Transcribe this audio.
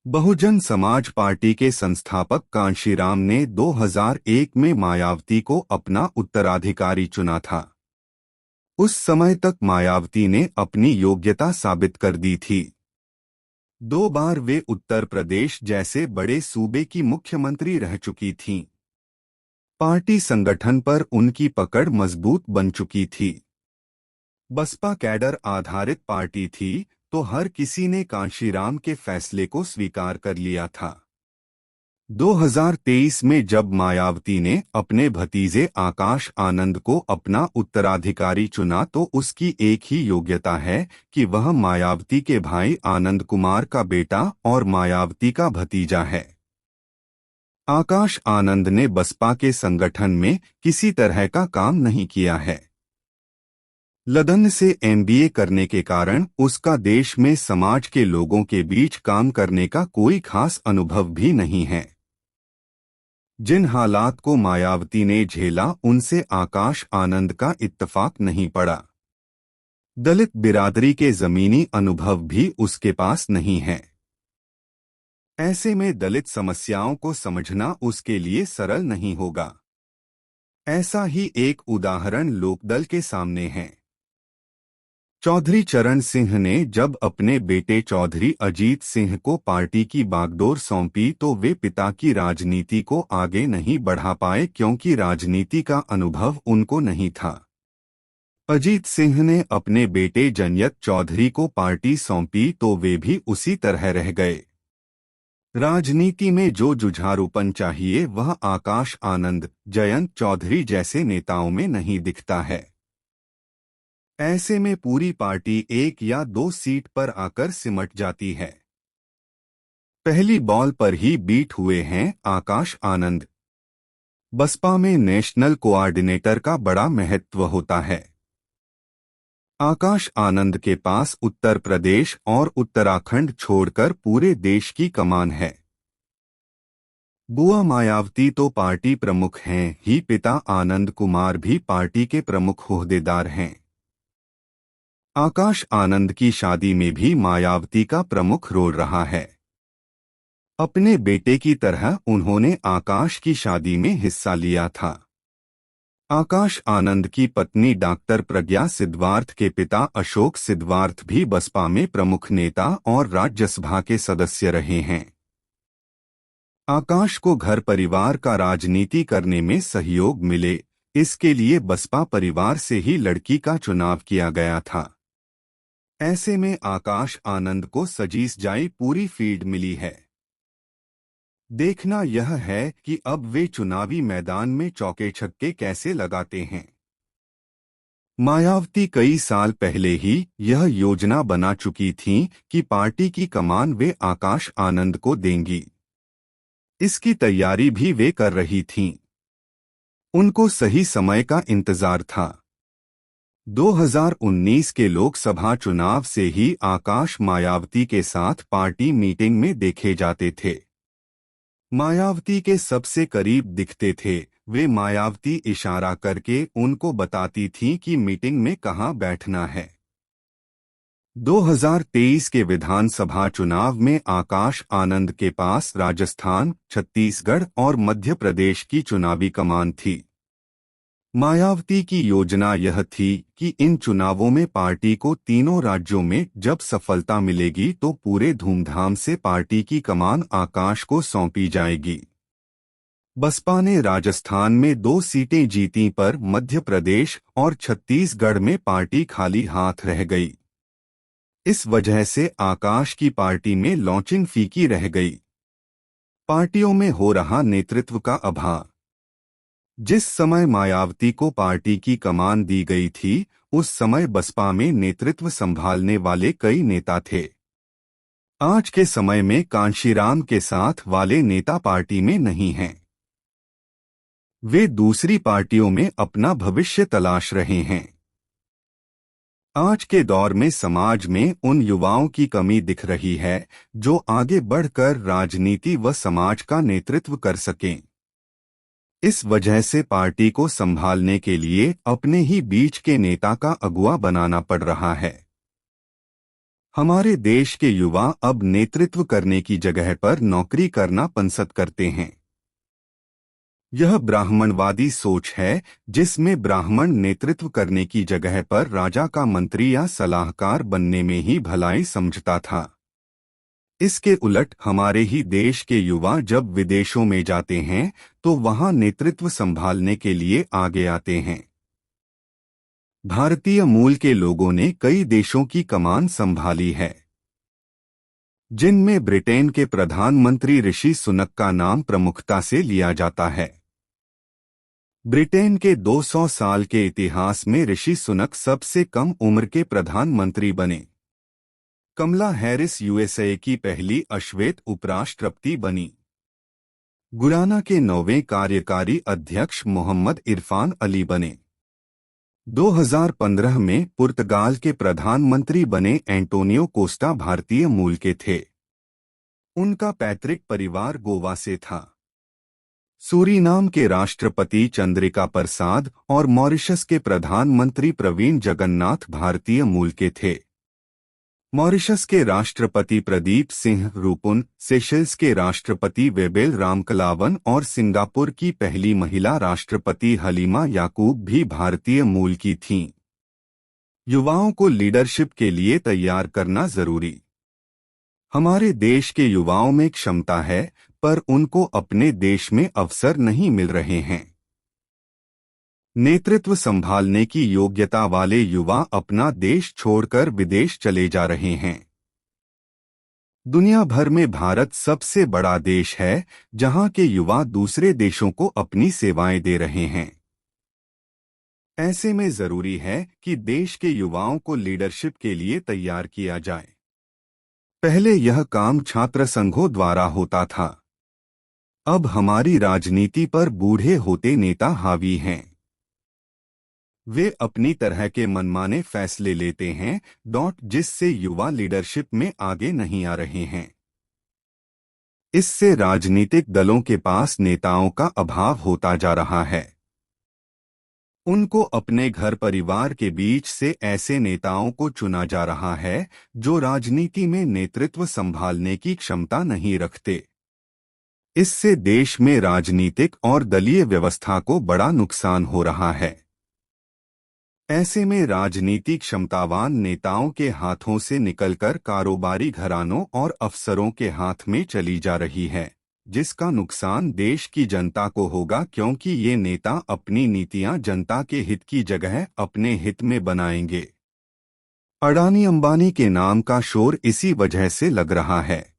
Bahujan Samaj party के संस्थापक कांशीराम ने 2001 में मायावती को अपना उत्तराधिकारी चुना था। उस समय तक मायावती ने अपनी योग्यता साबित कर दी थी। 2 बार वे उत्तर प्रदेश जैसे बड़े सूबे की मुख्यमंत्री रह चुकी थीं। पार्टी संगठन पर उनकी पकड़ मजबूत बन चुकी थी। बसपा कैडर आधारित पार्टी थी, तो हर किसी ने कांशीराम के फैसले को स्वीकार कर लिया था। 2023 में जब मायावती ने अपने भतीजे आकाश आनंद को अपना उत्तराधिकारी चुना तो उसकी एक ही योग्यता है कि वह मायावती के भाई आनंद कुमार का बेटा और मायावती का भतीजा है। आकाश आनंद ने बसपा के संगठन में किसी तरह का काम नहीं किया है। लदन से एमबीए करने के कारण उसका देश में समाज के लोगों के बीच काम करने का कोई खास अनुभव भी नहीं है। जिन हालात को मायावती ने झेला उनसे आकाश आनंद का इत्तेफाक नहीं पड़ा। दलित बिरादरी के जमीनी अनुभव भी उसके पास नहीं है। ऐसे में दलित समस्याओं को समझना उसके लिए सरल नहीं होगा। ऐसा ही एक उदाहरण लोकदल के सामने है। चौधरी चरण सिंह ने जब अपने बेटे चौधरी अजीत सिंह को पार्टी की बागडोर सौंपी तो वे पिता की राजनीति को आगे नहीं बढ़ा पाए क्योंकि राजनीति का अनुभव उनको नहीं था। अजीत सिंह ने अपने बेटे जयंत चौधरी को पार्टी सौंपी तो वे भी उसी तरह रह गए। राजनीति में जो जुझारूपन चाहिए वह आकाश आनंद, जयंत चौधरी जैसे नेताओं में नहीं दिखता है। ऐसे में पूरी पार्टी 1 या 2 सीट पर आकर सिमट जाती है। पहली बॉल पर ही बीट हुए हैं आकाश आनंद। बसपा में नेशनल कोऑर्डिनेटर का बड़ा महत्व होता है। आकाश आनंद के पास उत्तर प्रदेश और उत्तराखंड छोड़कर पूरे देश की कमान है। बुआ मायावती तो पार्टी प्रमुख हैं ही, पिता आनंद कुमार भी पार्टी के प्रमुख ओहदेदार हैं। आकाश आनंद की शादी में भी मायावती का प्रमुख रोल रहा है। अपने बेटे की तरह उन्होंने आकाश की शादी में हिस्सा लिया था। आकाश आनंद की पत्नी डॉक्टर प्रज्ञा सिद्धार्थ के पिता अशोक सिद्धार्थ भी बसपा में प्रमुख नेता और राज्यसभा के सदस्य रहे हैं। आकाश को घर परिवार का राजनीति करने में सहयोग मिले, इसके लिए बसपा परिवार से ही लड़की का चुनाव किया गया था। ऐसे में आकाश आनंद को सजीस जाई पूरी फील्ड मिली है। देखना यह है कि अब वे चुनावी मैदान में चौके छक्के कैसे लगाते हैं। मायावती कई साल पहले ही यह योजना बना चुकी थीं कि पार्टी की कमान वे आकाश आनंद को देंगी। इसकी तैयारी भी वे कर रही थीं। उनको सही समय का इंतजार था। 2019 के लोकसभा चुनाव से ही आकाश मायावती के साथ पार्टी मीटिंग में देखे जाते थे। मायावती के सबसे करीब दिखते थे। वे मायावती इशारा करके उनको बताती थीं कि मीटिंग में कहां बैठना है। 2023 के विधानसभा चुनाव में आकाश आनंद के पास राजस्थान, छत्तीसगढ़ और मध्य प्रदेश की चुनावी कमान थी। मायावती की योजना यह थी कि इन चुनावों में पार्टी को तीनों राज्यों में जब सफलता मिलेगी तो पूरे धूमधाम से पार्टी की कमान आकाश को सौंपी जाएगी। बसपा ने राजस्थान में 2 सीटें जीती पर मध्य प्रदेश और छत्तीसगढ़ में पार्टी खाली हाथ रह गई। इस वजह से आकाश की पार्टी में लॉन्चिंग फीकी रह गई। पार्टियों में हो रहा नेतृत्व का अभाव। जिस समय मायावती को पार्टी की कमान दी गई थी उस समय बसपा में नेतृत्व संभालने वाले कई नेता थे। आज के समय में कांशीराम के साथ वाले नेता पार्टी में नहीं हैं। वे दूसरी पार्टियों में अपना भविष्य तलाश रहे हैं। आज के दौर में समाज में उन युवाओं की कमी दिख रही है जो आगे बढ़कर राजनीति व समाज का नेतृत्व कर सकें। इस वजह से पार्टी को संभालने के लिए अपने ही बीच के नेता का अगुवा बनाना पड़ रहा है। हमारे देश के युवा अब नेतृत्व करने की जगह पर नौकरी करना पसंद करते हैं। यह ब्राह्मणवादी सोच है, जिसमें ब्राह्मण नेतृत्व करने की जगह पर राजा का मंत्री या सलाहकार बनने में ही भलाई समझता था। इसके उलट हमारे ही देश के युवा जब विदेशों में जाते हैं तो वहां नेतृत्व संभालने के लिए आगे आते हैं। भारतीय मूल के लोगों ने कई देशों की कमान संभाली है, जिनमें ब्रिटेन के प्रधानमंत्री ऋषि सुनक का नाम प्रमुखता से लिया जाता है। ब्रिटेन के 200 साल के इतिहास में ऋषि सुनक सबसे कम उम्र के प्रधानमंत्री बने। कमला हैरिस यूएसए की पहली अश्वेत उपराष्ट्रपति बनी। गुयाना के 9वें कार्यकारी अध्यक्ष मोहम्मद इरफान अली बने। 2015 में पुर्तगाल के प्रधानमंत्री बने एंटोनियो कोस्टा भारतीय मूल के थे। उनका पैतृक परिवार गोवा से था। सूरीनाम के राष्ट्रपति चंद्रिका प्रसाद और मॉरिशस के प्रधानमंत्री प्रवीण जगन्नाथ भारतीय मूल के थे। मॉरिशस के राष्ट्रपति प्रदीप सिंह रूपुन, सेशल्स के राष्ट्रपति वेबेल रामकलावन और सिंगापुर की पहली महिला राष्ट्रपति हलीमा याकूब भी भारतीय मूल की थीं। युवाओं को लीडरशिप के लिए तैयार करना जरूरी। हमारे देश के युवाओं में क्षमता है, पर उनको अपने देश में अवसर नहीं मिल रहे हैं। नेतृत्व संभालने की योग्यता वाले युवा अपना देश छोड़कर विदेश चले जा रहे हैं। दुनिया भर में भारत सबसे बड़ा देश है, जहां के युवा दूसरे देशों को अपनी सेवाएं दे रहे हैं। ऐसे में जरूरी है कि देश के युवाओं को लीडरशिप के लिए तैयार किया जाए। पहले यह काम छात्र संघों द्वारा होता था। अब हमारी राजनीति पर बूढ़े होते नेता हावी हैं। वे अपनी तरह के मनमाने फैसले लेते हैं, जिससे युवा लीडरशिप में आगे नहीं आ रहे हैं। इससे राजनीतिक दलों के पास नेताओं का अभाव होता जा रहा है। उनको अपने घर परिवार के बीच से ऐसे नेताओं को चुना जा रहा है जो राजनीति में नेतृत्व संभालने की क्षमता नहीं रखते। इससे देश में राजनीतिक और दलीय व्यवस्था को बड़ा नुकसान हो रहा है। ऐसे में राजनीतिक क्षमतावान नेताओं के हाथों से निकलकर कारोबारी घरानों और अफसरों के हाथ में चली जा रही है, जिसका नुकसान देश की जनता को होगा, क्योंकि ये नेता अपनी नीतियां जनता के हित की जगह अपने हित में बनाएंगे। अडानी अंबानी के नाम का शोर इसी वजह से लग रहा है।